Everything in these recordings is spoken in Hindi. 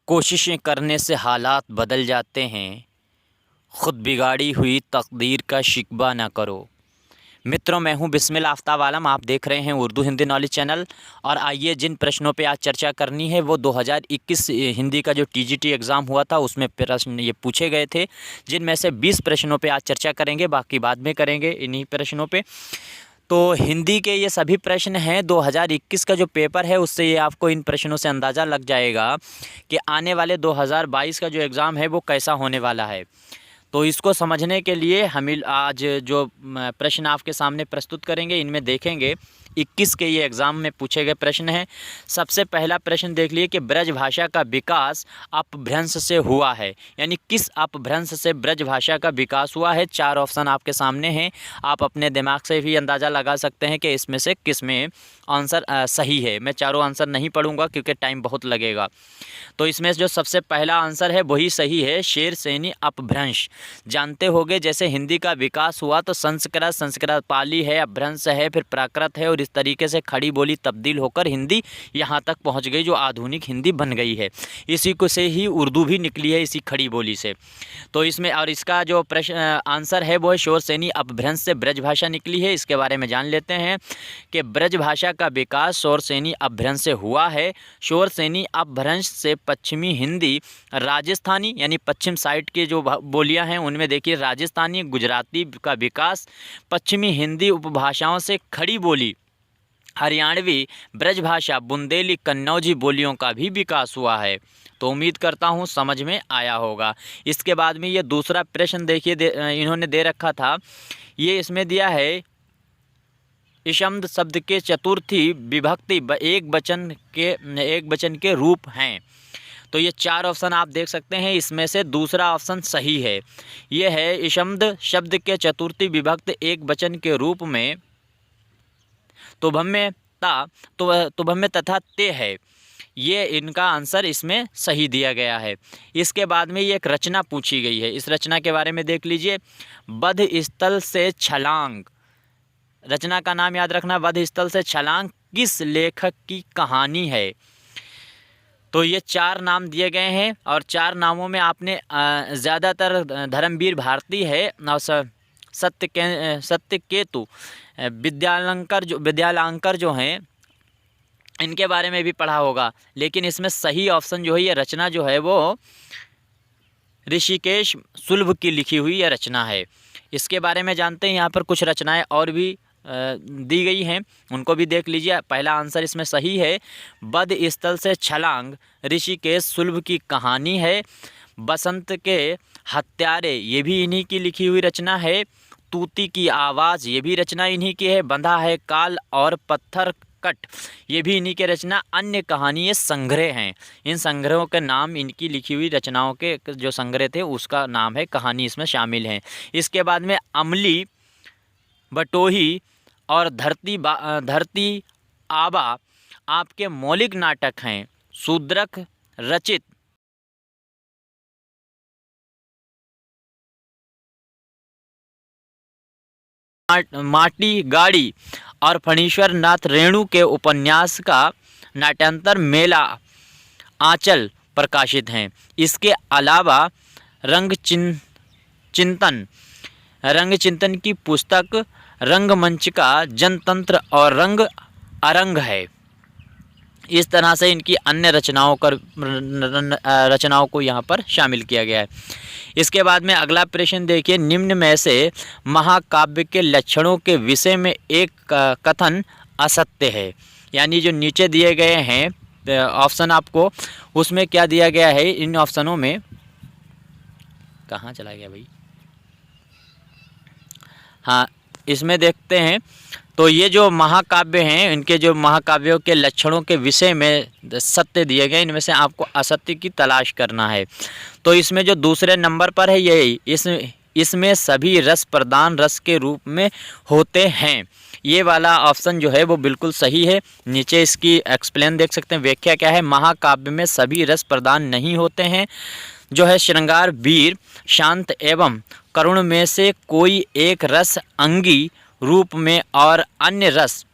कोशिशें करने से हालात बदल जाते हैं, खुद बिगाड़ी हुई तकदीर का शिकवा ना करो। मित्रों, मैं हूं बिस्मिल आफ्ताब आलम। आप देख रहे हैं उर्दू हिंदी नॉलेज चैनल। और आइए, जिन प्रश्नों पे आज चर्चा करनी है वो 2021 हिंदी का जो टीजीटी एग्ज़ाम हुआ था उसमें प्रश्न ये पूछे गए थे, जिनमें से 20 प्रश्नों पे आज चर्चा करेंगे, बाकी बाद में करेंगे इन्हीं प्रश्नों पे। तो हिंदी के ये सभी प्रश्न हैं। 2021 का जो पेपर है उससे ये आपको इन प्रश्नों से अंदाज़ा लग जाएगा कि आने वाले 2022 का जो एग्ज़ाम है वो कैसा होने वाला है। तो इसको समझने के लिए हम आज जो प्रश्न आपके सामने प्रस्तुत करेंगे, इनमें देखेंगे 21 के ये एग्ज़ाम में पूछे गए प्रश्न हैं। सबसे पहला प्रश्न देख लिए कि ब्रज भाषा का विकास अपभ्रंश से हुआ है, यानी किस अपभ्रंश से ब्रज भाषा का विकास हुआ है। 4 ऑप्शन आपके सामने हैं। आप अपने दिमाग से भी अंदाज़ा लगा सकते हैं कि इसमें से किस में आंसर सही है। मैं चारों आंसर नहीं पढ़ूंगा क्योंकि टाइम बहुत लगेगा। तो इसमें जो सबसे पहला आंसर है वही सही है, शेरसेनी अपभ्रंश। जानते होंगे जैसे हिंदी का विकास हुआ तो संस्कृत पाली है, अपभ्रंश है, फिर प्राकृत है, और इस तरीके से खड़ी बोली तब्दील होकर हिंदी यहाँ तक पहुँच गई जो आधुनिक हिंदी बन गई है। इसी को से ही उर्दू भी निकली है, इसी खड़ी बोली से। तो इसमें और इसका जो प्रश्न आंसर है वो है शोरसेनी अपभ्रंश से ब्रज भाषा निकली है। इसके बारे में जान लेते हैं कि ब्रज भाषा का विकास शोरसेनी अपभ्रंश से हुआ है। शोरसेनी अपभ्रंश से पश्चिमी हिंदी, राजस्थानी यानी पश्चिम साइड की जो बोलियां हैं उनमें देखिए राजस्थानी, गुजराती का विकास, पश्चिमी हिंदी उपभाषाओं से खड़ी बोली, हरियाणवी, ब्रजभाषा, बुंदेली, कन्नौजी बोलियों का भी विकास हुआ है। तो उम्मीद करता हूँ समझ में आया होगा। इसके बाद में ये दूसरा प्रश्न देखिए इन्होंने दे रखा था। ये इसमें दिया है इशम्द शब्द के चतुर्थी विभक्ति एक वचन के रूप हैं। तो ये 4 ऑप्शन आप देख सकते हैं, इसमें से दूसरा ऑप्शन सही है। ये है इशम्द शब्द के चतुर्थी विभक्त एक वचन के रूप में तुभम्य तथा ते है। ये इनका आंसर इसमें सही दिया गया है। इसके बाद में ये एक रचना पूछी गई है, इस रचना के बारे में देख लीजिए। बध स्थल से छलांग, रचना का नाम याद रखना। बध स्थल से छलांग किस लेखक की कहानी है। तो ये 4 नाम दिए गए हैं और 4 नामों में आपने ज़्यादातर धर्मवीर भारती है और सत्यकेतु, विद्यालंकर जो हैं इनके बारे में भी पढ़ा होगा। लेकिन इसमें सही ऑप्शन जो है ये रचना जो है वो ऋषिकेश सुलभ की लिखी हुई यह रचना है। इसके बारे में जानते हैं। यहाँ पर कुछ रचनाएं और भी दी गई हैं, उनको भी देख लीजिए। पहला आंसर इसमें सही है, बध स्थल से छलांग ऋषिकेश सुलभ की कहानी है। बसंत के हत्यारे ये भी इन्हीं की लिखी हुई रचना है। तूती की आवाज़ ये भी रचना इन्हीं की है। बंधा है काल और पत्थर कट ये भी इन्हीं के रचना। अन्य कहानी ये संग्रह हैं। इन संग्रहों के नाम इनकी लिखी हुई रचनाओं के जो संग्रह थे उसका नाम है, कहानी इसमें शामिल हैं। इसके बाद में अमली, बटोही और धरती आबा आपके मौलिक नाटक हैं। शूद्रक रचित माटी गाड़ी और फणीश्वर नाथ रेणु के उपन्यास का नाट्यांतर मेला आंचल प्रकाशित हैं। इसके अलावा रंगचिंतन की पुस्तक रंगमंच का जनतंत्र और रंग अरंग है। इस तरह से इनकी अन्य रचनाओं को यहाँ पर शामिल किया गया है। इसके बाद में अगला प्रश्न देखिए। निम्न में से महाकाव्य के लक्षणों के विषय में एक कथन असत्य है। यानी जो नीचे दिए गए हैं ऑप्शन आपको, उसमें क्या दिया गया है। इन ऑप्शनों में कहाँ चला गया भाई, हाँ इसमें देखते हैं। तो ये जो महाकाव्य हैं इनके जो महाकाव्यों के लक्षणों के विषय में सत्य दिए गए, इनमें से आपको असत्य की तलाश करना है। तो इसमें जो दूसरे नंबर पर है यही, इसमें सभी रस प्रदान रस के रूप में होते हैं। ये वाला ऑप्शन जो है वो बिल्कुल सही है। नीचे इसकी एक्सप्लेन देख सकते हैं, व्याख्या क्या है। महाकाव्य में सभी रस प्रदान नहीं होते हैं। जो है श्रृंगार, वीर, शांत एवं करुण में से कोई एक रस अंगी रूप में और अन्य रस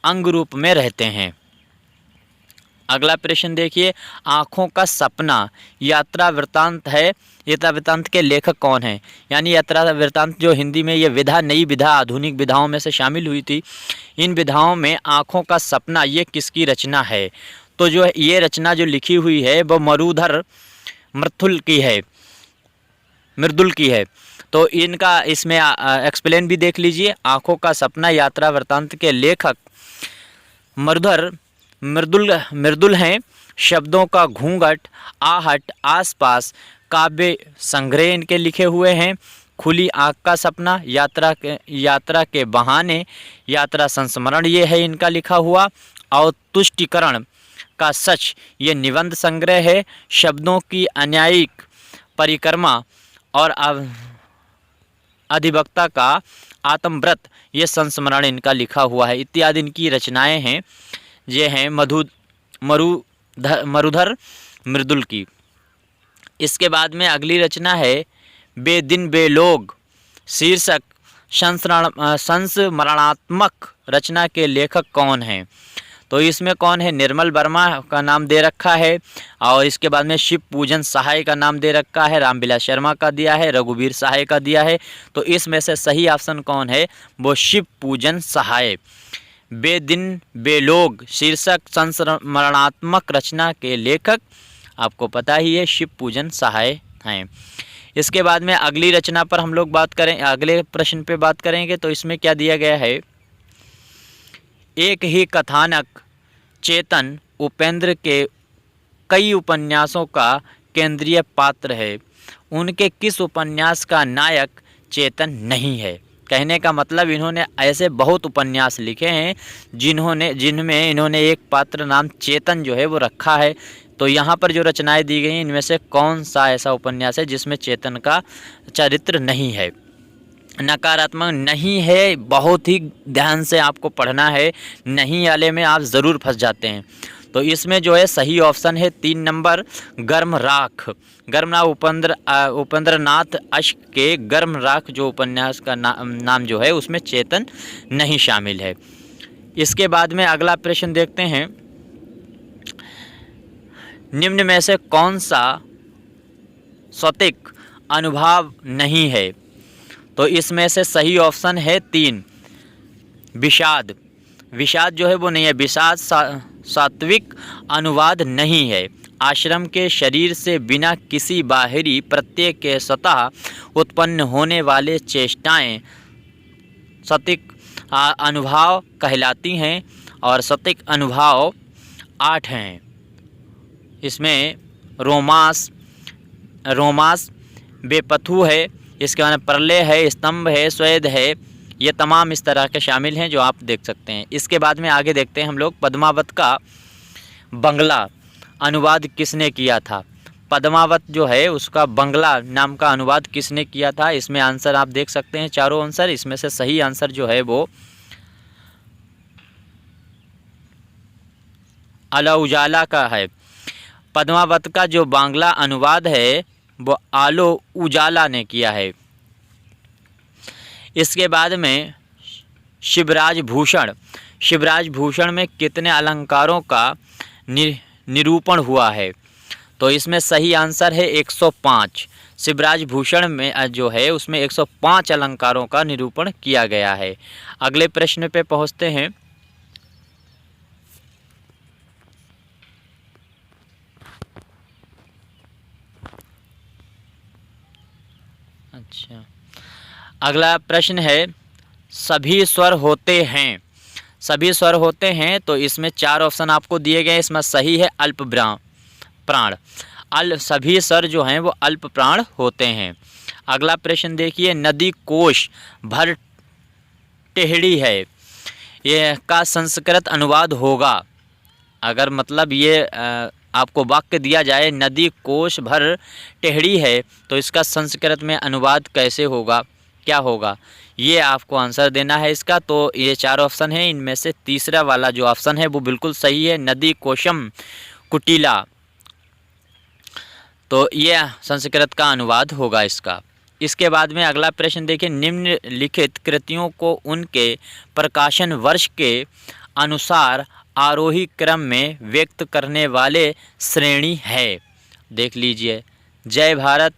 अंग रूप में रहते हैं। अगला प्रश्न देखिए, आँखों का सपना यात्रा वृत्तांत है, यात्रा वृत्तांत के लेखक कौन है? यानी यात्रा वृत्तांत जो हिंदी में ये विधा नई विधा आधुनिक विधाओं में से शामिल हुई थी, इन विधाओं में आँखों का सपना ये किसकी रचना है? तो जो ये रचना जो लिखी हुई है वो मरुधर मृथुल की है, मृदुल की है। तो इनका इसमें एक्सप्लेन भी देख लीजिए। आँखों का सपना यात्रा वृत्तांत के लेखक मरुधर मृदुल हैं। शब्दों का घूंघट, आहट, आसपास, काव्य संग्रह इनके लिखे हुए हैं। खुली आँख का सपना, यात्रा के बहाने, यात्रा संस्मरण ये है इनका लिखा हुआ। और तुष्टिकरण का सच ये निबंध संग्रह है। शब्दों की अन्यायिक परिक्रमा और अधिवक्ता का आत्मव्रत ये संस्मरण इनका लिखा हुआ है। इत्यादि इनकी रचनाएं हैं, ये हैं मरुधर मृदुल की। इसके बाद में अगली रचना है बेदिन बेलोग शीर्षक संस्मरणात्मक रचना के लेखक कौन हैं? तो इसमें कौन है? निर्मल वर्मा का नाम दे रखा है। और इसके बाद में शिव पूजन सहाय का नाम दे रखा है, रामविलास शर्मा का दिया है, रघुवीर सहाय का दिया है। तो इसमें से सही ऑप्शन कौन है? वो शिव पूजन सहाय। बेदिन बेलोग शीर्षक संस्मरणात्मक रचना के लेखक आपको पता ही है, शिव पूजन सहाय हैं। इसके बाद में अगली रचना पर हम लोग बात करें, अगले प्रश्न पे बात करेंगे। तो इसमें क्या दिया गया है? एक ही कथानक चेतन उपेंद्र के कई उपन्यासों का केंद्रीय पात्र है। उनके किस उपन्यास का नायक चेतन नहीं है? कहने का मतलब इन्होंने ऐसे बहुत उपन्यास लिखे हैं जिनमें इन्होंने एक पात्र नाम चेतन जो है वो रखा है। तो यहाँ पर जो रचनाएं दी गई हैं इनमें से कौन सा ऐसा उपन्यास है जिसमें चेतन का चरित्र नहीं है? नकारात्मक नहीं है, बहुत ही ध्यान से आपको पढ़ना है, नहीं वाले में आप ज़रूर फंस जाते हैं। तो इसमें जो है सही ऑप्शन है 3 नंबर गर्म राख। उपेंद्र नाथ अश्क के गर्म राख जो उपन्यास का नाम जो है उसमें चेतन नहीं शामिल है। इसके बाद में अगला प्रश्न देखते हैं, निम्न में से कौन सा सौतिक अनुभाव नहीं है? तो इसमें से सही ऑप्शन है 3 विषाद। विषाद जो है वो नहीं है, विषाद सात्विक अनुवाद नहीं है। आश्रम के शरीर से बिना किसी बाहरी प्रत्यय के स्वतः उत्पन्न होने वाले चेष्टाएं सतिक अनुभाव कहलाती हैं और सतिक अनुभाव 8 हैं। इसमें रोमास बेपथु है, इसके बाद प्रलय है, स्तंभ है, स्वेद है, ये तमाम इस तरह के शामिल हैं जो आप देख सकते हैं। इसके बाद में आगे देखते हैं हम लोग पद्मावत का बंगला अनुवाद किसने किया था? पद्मावत जो है उसका बंगला नाम का अनुवाद किसने किया था? इसमें आंसर आप देख सकते हैं, चारों आंसर। इसमें से सही आंसर जो है वो आलो उजाला का है। पद्मावत का जो बांग्ला अनुवाद है वो आलो उजाला ने किया है। इसके बाद में शिवराज भूषण में कितने अलंकारों का निरूपण हुआ है? तो इसमें सही आंसर है 105। शिवराज भूषण में जो है उसमें 105 अलंकारों का निरूपण किया गया है। अगले प्रश्न पे पहुंचते हैं। अच्छा, अगला प्रश्न है सभी स्वर होते हैं। सभी स्वर होते हैं तो इसमें 4 ऑप्शन आपको दिए गए। इसमें सही है अल्प प्राण। सभी स्वर जो हैं वो अल्प प्राण होते हैं। अगला प्रश्न देखिए, नदी कोश भर टेहड़ी है, ये का संस्कृत अनुवाद होगा। अगर मतलब ये आपको वाक्य दिया जाए नदी कोश भर टेहड़ी है तो इसका संस्कृत में अनुवाद कैसे होगा, क्या होगा, ये आपको आंसर देना है इसका। तो ये 4 ऑप्शन है, इनमें से तीसरा वाला जो ऑप्शन है वो बिल्कुल सही है, नदी कोशम कुटिला। तो ये संस्कृत का अनुवाद होगा इसका। इसके बाद में अगला प्रश्न देखिए, निम्नलिखित कृतियों को उनके प्रकाशन वर्ष के अनुसार आरोही क्रम में व्यक्त करने वाले श्रेणी है। देख लीजिए, जय भारत,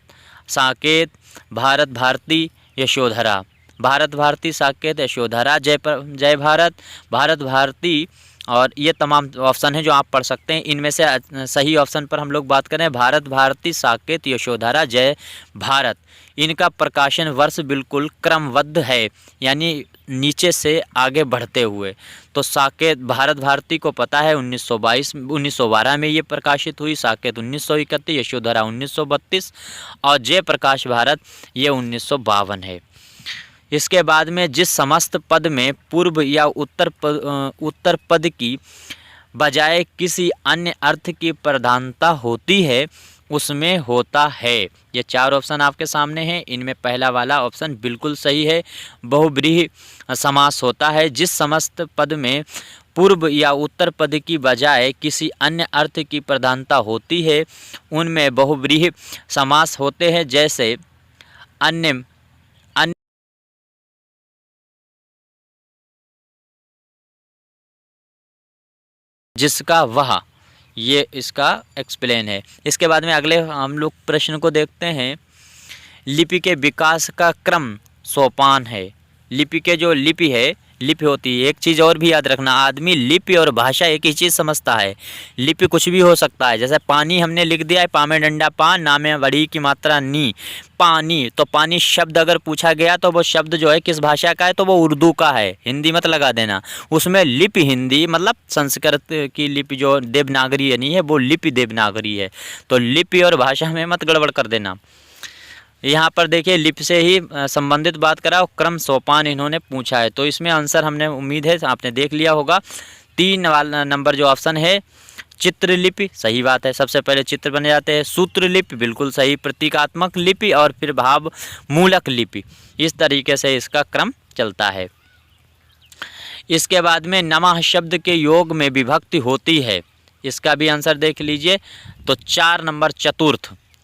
साकेत, भारत भारती, यशोधरा। भारत भारती, साकेत, यशोधरा, जय भारत, भारत भारती, और ये तमाम ऑप्शन हैं जो आप पढ़ सकते हैं। इनमें से सही ऑप्शन पर हम लोग बात करें, भारत भारती, साकेत, यशोधरा, जय भारत। इनका प्रकाशन वर्ष बिल्कुल क्रमबद्ध है, यानी नीचे से आगे बढ़ते हुए। तो साकेत, भारत भारती को पता है 1912 में ये प्रकाशित हुई, साकेत 1931, यशोधरा 1932 और जय प्रकाश भारत ये 1952 है। इसके बाद में जिस समस्त पद में पूर्व या उत्तर पद की बजाय किसी अन्य अर्थ की प्रधानता होती है उसमें होता है। ये 4 ऑप्शन आपके सामने हैं, इनमें पहला वाला ऑप्शन बिल्कुल सही है। बहुब्रीहि समास होता है जिस समस्त पद में पूर्व या उत्तर पद की बजाय किसी अन्य अर्थ की प्रधानता होती है उनमें बहुब्रीहि समास होते हैं, जैसे अन्य जिसका वह, ये इसका एक्सप्लेन है। इसके बाद में अगले हम लोग प्रश्न को देखते हैं। लिपि के विकास का क्रम सोपान है। लिपि के जो लिपि है, लिपि होती है, एक चीज़ और भी याद रखना, आदमी लिपि और भाषा एक ही चीज़ समझता है। लिपि कुछ भी हो सकता है, जैसे पानी हमने लिख दिया है, पा में डंडा पा, ना में बड़ी की मात्रा नी, पानी। तो पानी शब्द अगर पूछा गया तो वो शब्द जो है किस भाषा का है, तो वो उर्दू का है, हिंदी मत लगा देना। उसमें लिपि हिंदी मतलब संस्कृत की लिपि जो देवनागरी नहीं है वो लिपि देवनागरी है। तो लिपि और भाषा में मत गड़बड़ कर देना। यहाँ पर देखिए लिपि से ही संबंधित बात करा और क्रम सोपान इन्होंने पूछा है, तो इसमें आंसर हमने उम्मीद है आपने देख लिया होगा। 3 वाला नंबर जो ऑप्शन है चित्रलिपि, सही बात है, सबसे पहले चित्र बने जाते हैं। सूत्रलिपि बिल्कुल सही, प्रतीकात्मक लिपि और फिर भाव मूलक लिपि, इस तरीके से इसका क्रम चलता है। इसके बाद में नमः शब्द के योग में विभक्ति होती है, इसका भी आंसर देख लीजिए। तो 4 नंबर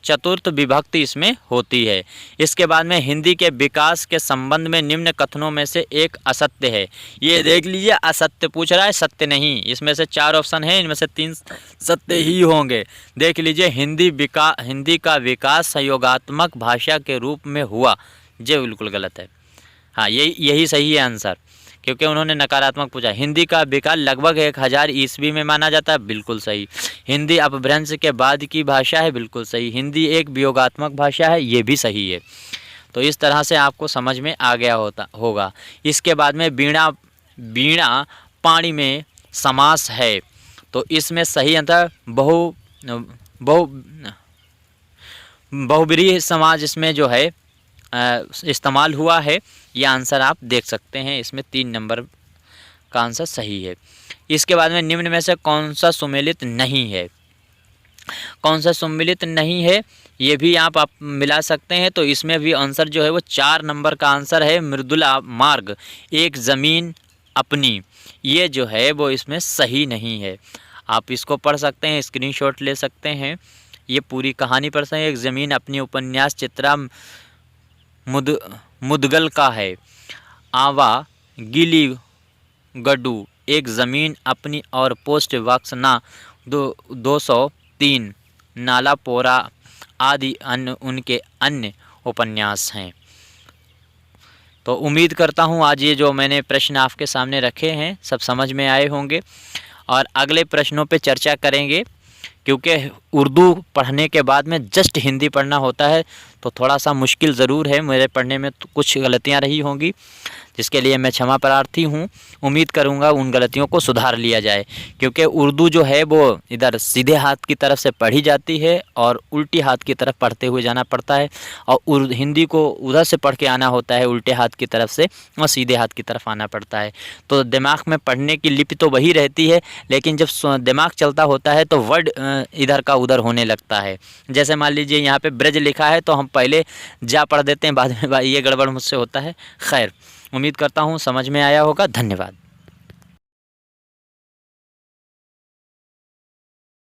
चतुर्थ विभक्ति इसमें होती है। इसके बाद में हिंदी के विकास के संबंध में निम्न कथनों में से एक असत्य है। ये देख लीजिए, असत्य पूछ रहा है, सत्य नहीं। इसमें से 4 ऑप्शन है, इनमें से 3 सत्य ही होंगे। देख लीजिए, हिंदी का विकास सहयोगात्मक भाषा के रूप में हुआ, ये बिल्कुल गलत है। हाँ, यही सही है आंसर, क्योंकि उन्होंने नकारात्मक पूछा। हिंदी का विकास लगभग 1000 ईस्वी में माना जाता है, बिल्कुल सही। हिंदी अपभ्रंश के बाद की भाषा है, बिल्कुल सही। हिंदी एक वियोगात्मक भाषा है, ये भी सही है। तो इस तरह से आपको समझ में आ गया होगा। इसके बाद में वीणा पाणी में समास है, तो इसमें सही आंसर बहुब्रीहि समाज इसमें जो है इस्तेमाल हुआ है। ये आंसर आप देख सकते हैं, इसमें 3 नंबर का आंसर सही है। इसके बाद में निम्न में से कौन सा सुमेलित नहीं है, कौन सा सुमेलित नहीं है ये भी आप मिला सकते हैं। तो इसमें भी आंसर जो है वो 4 नंबर का आंसर है, मृदुला मार्ग एक ज़मीन अपनी, ये जो है वो इसमें सही नहीं है। आप इसको पढ़ सकते हैं, स्क्रीनशॉट ले सकते हैं, ये पूरी कहानी पढ़ सकते हैं। एक ज़मीन अपनी उपन्यास चित्रा मुदगल का है। आवा गिली गड्डू एक ज़मीन अपनी और पोस्ट बॉक्स ना 203 नाला पोरा आदि अन्य उनके अन्य उपन्यास हैं। तो उम्मीद करता हूँ आज ये जो मैंने प्रश्न आपके सामने रखे हैं सब समझ में आए होंगे, और अगले प्रश्नों पे चर्चा करेंगे। क्योंकि उर्दू पढ़ने के बाद में जस्ट हिंदी पढ़ना होता है तो थोड़ा सा मुश्किल ज़रूर है, मेरे पढ़ने में तो कुछ गलतियां रही होंगी, जिसके लिए मैं क्षमा प्रार्थी हूँ। उम्मीद करूँगा उन गलतियों को सुधार लिया जाए, क्योंकि उर्दू जो है वो इधर सीधे हाथ की तरफ से पढ़ी जाती है और उल्टी हाथ की तरफ पढ़ते हुए जाना पड़ता है, और हिंदी को उधर से पढ़ के आना होता है उल्टे हाथ की तरफ से, और सीधे हाथ की तरफ आना पड़ता है। तो दिमाग में पढ़ने की लिपि तो वही रहती है, लेकिन जब दिमाग चलता होता है तो वर्ड इधर का उधर होने लगता है। जैसे मान लीजिए यहाँ पे ब्रज लिखा है तो हम पहले जा पढ़ देते हैं, बाद में ये गड़बड़ मुझसे होता है। खैर, उम्मीद करता हूँ समझ में आया होगा। धन्यवाद।